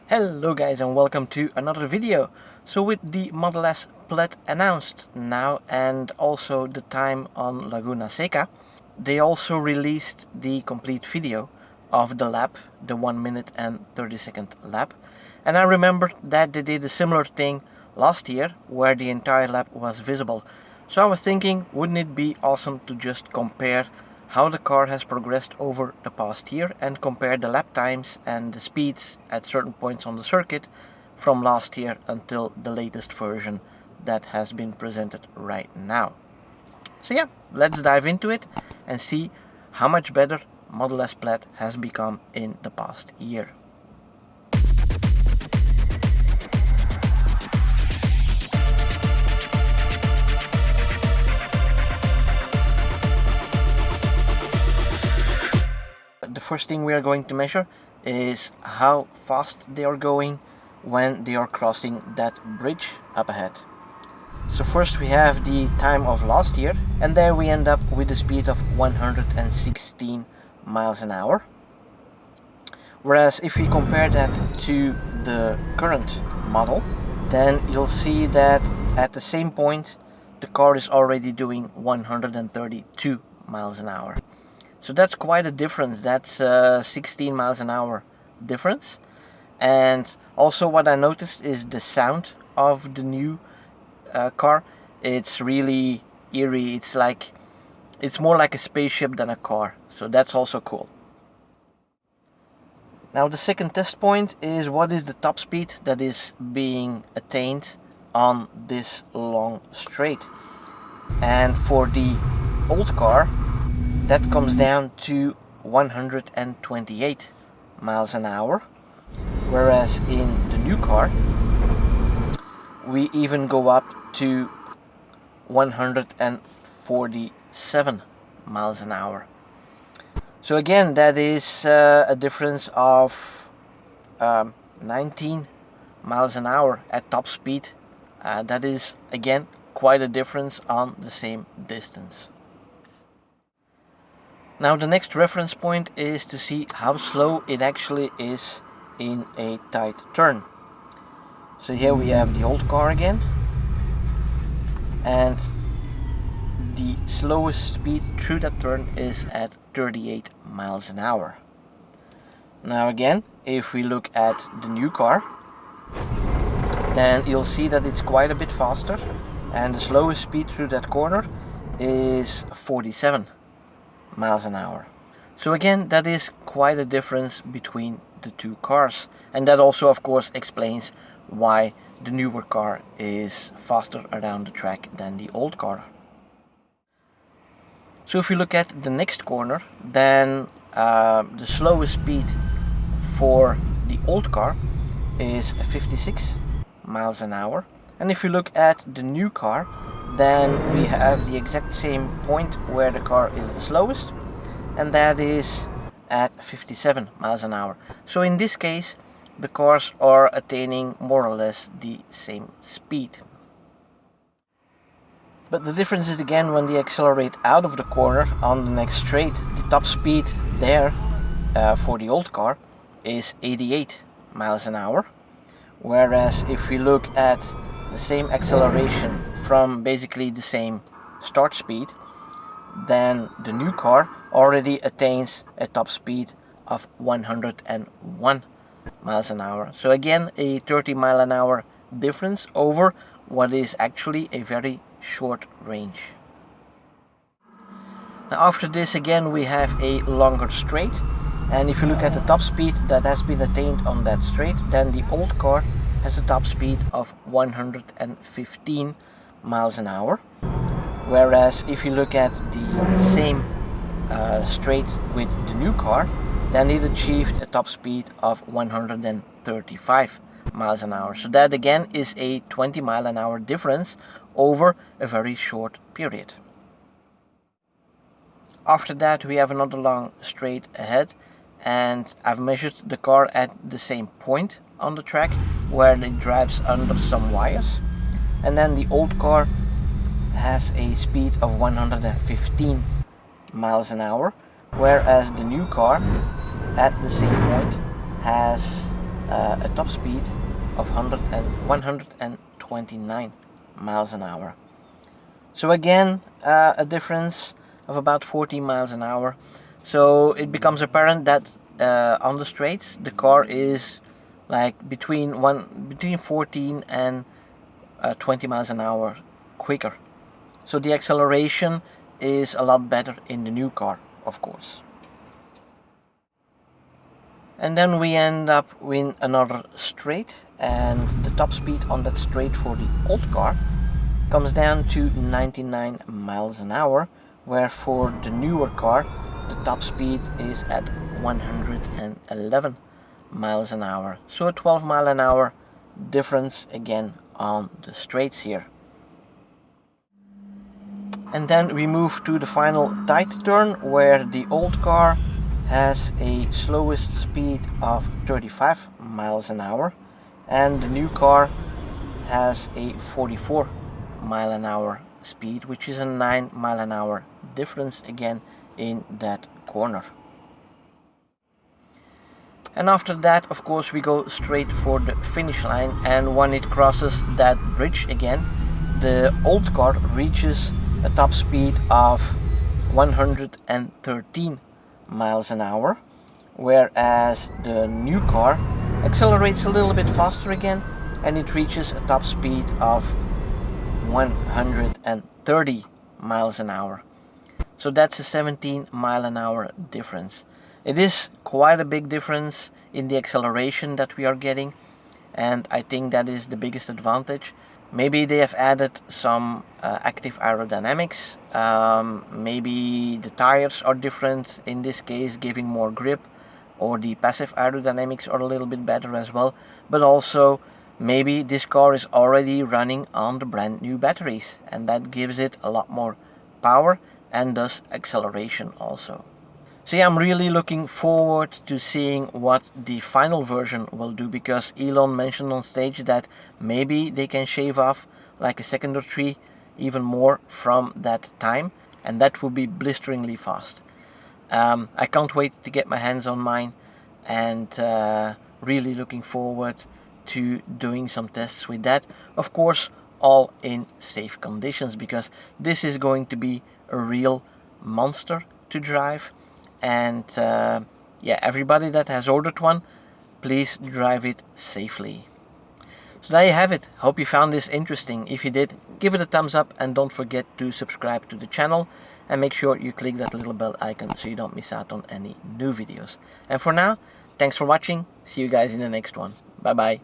Hello guys and welcome to another video. So with the Model S Plaid announced now and also the time on Laguna Seca, they also released the complete video of the lap, the 1 minute and 30-second lap. And I remembered that they did a similar thing last year where the entire lap was visible. So I was thinking, wouldn't it be awesome to just compare how the car has progressed over the past year and compare the lap times and the speeds at certain points on the circuit from last year until the latest version that has been presented right now. So yeah, let's dive into it and see how much better Model S Plaid has become in the past year. The first thing we are going to measure is how fast they are going when they are crossing that bridge up ahead. So first we have the time of last year, and there we end up with a speed of 116 miles an hour. Whereas if we compare that to the current model, then you'll see that at the same point the car is already doing 132 miles an hour. So that's quite a difference. That's 16 miles an hour difference. And also what I noticed is the sound of the new car. It's really eerie. It's more like a spaceship than a car. So that's also cool. Now the second test point is what is the top speed that is being attained on this long straight. And for the old car, that comes down to 128 miles an hour, whereas in the new car we even go up to 147 miles an hour. So again, that is a difference of 19 miles an hour at top speed. That is again quite a difference on the same distance. Now the next reference point is to see how slow it actually is in a tight turn. So here we have the old car again, and the slowest speed through that turn is at 38 miles an hour. Now again, if we look at the new car, then you'll see that it's quite a bit faster, and the slowest speed through that corner is 47 miles an hour. So again, that is quite a difference between the two cars, and that also of course explains why the newer car is faster around the track than the old car. So if we look at the next corner, then the slowest speed for the old car is 56 miles an hour, and if you look at the new car, then we have the exact same point where the car is the slowest, and that is at 57 miles an hour. So in this case, the cars are attaining more or less the same speed. But the difference is again when they accelerate out of the corner on the next straight. The top speed there for the old car is 88 miles an hour, whereas if we look at the same acceleration from basically the same start speed, then the new car already attains a top speed of 101 miles an hour. So again, a 30 mile an hour difference over what is actually a very short range. Now after this again we have a longer straight, and if you look at the top speed that has been attained on that straight, then the old car has a top speed of 115 miles an hour, whereas if you look at the same straight with the new car, then it achieved a top speed of 135 miles an hour. So that again is a 20 mile an hour difference over a very short period. After that we have another long straight ahead, and I've measured the car at the same point on the track where it drives under some wires, and then the old car has a speed of 115 miles an hour, whereas the new car at the same point has a top speed of 129 miles an hour. So again, a difference of about 40 miles an hour. So it becomes apparent that on the straights the car is like between 14 and 20 miles an hour quicker. So the acceleration is a lot better in the new car, of course. And then we end up with another straight, and the top speed on that straight for the old car comes down to 99 miles an hour, where for the newer car the top speed is at 111 miles an hour. So a 12 mile an hour difference again on the straights here. And then we move to the final tight turn, where the old car has a slowest speed of 35 miles an hour and the new car has a 44 mile an hour speed, which is a 9 mile an hour difference again in that corner. And after that, of course, we go straight for the finish line, and when it crosses that bridge again, the old car reaches a top speed of 113 miles an hour, whereas the new car accelerates a little bit faster again and it reaches a top speed of 130 miles an hour. So that's a 17 mile an hour difference. It is quite a big difference in the acceleration that we are getting, and I think that is the biggest advantage. Maybe they have added some active aerodynamics, maybe the tires are different in this case, giving more grip, or the passive aerodynamics are a little bit better as well, but also maybe this car is already running on the brand new batteries and that gives it a lot more power and thus acceleration also. So yeah, I'm really looking forward to seeing what the final version will do, because Elon mentioned on stage that maybe they can shave off like a second or three even more from that time, and that would be blisteringly fast. I can't wait to get my hands on mine, and really looking forward to doing some tests with that. Of course, all in safe conditions, because this is going to be a real monster to drive. And yeah, everybody that has ordered one, please drive it safely. So there you have it. Hope you found this interesting. If you did, give it a thumbs up and don't forget to subscribe to the channel and make sure you click that little bell icon so you don't miss out on any new videos. And for now, thanks for watching. See you guys in the next one. Bye bye.